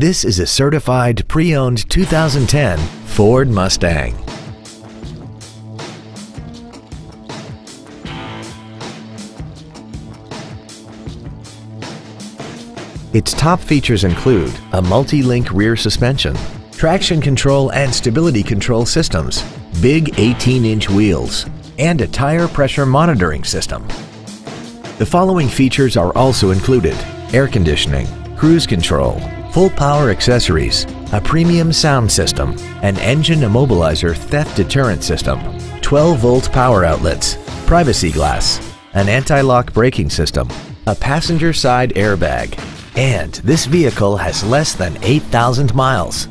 This is a certified pre-owned 2010 Ford Mustang. Its top features include a multi-link rear suspension, traction control and stability control systems, big 18-inch wheels, and a tire pressure monitoring system. The following features are also included: air conditioning, cruise control, full power accessories, a premium sound system, an engine immobilizer theft deterrent system, 12-volt power outlets, privacy glass, an anti-lock braking system, a passenger side airbag, and this vehicle has less than 8,000 miles.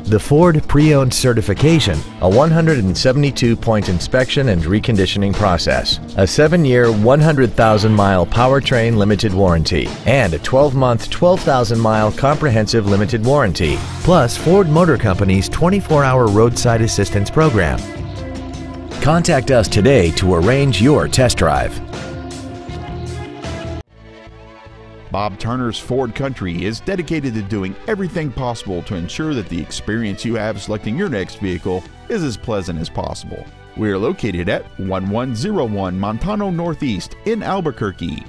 The Ford Pre-Owned Certification, a 172-point inspection and reconditioning process, a 7-year, 100,000-mile powertrain limited warranty, and a 12-month, 12,000-mile comprehensive limited warranty, plus Ford Motor Company's 24-hour roadside assistance program. Contact us today to arrange your test drive. Bob Turner's Ford Country is dedicated to doing everything possible to ensure that the experience you have selecting your next vehicle is as pleasant as possible. We are located at 1101 Montano Northeast in Albuquerque.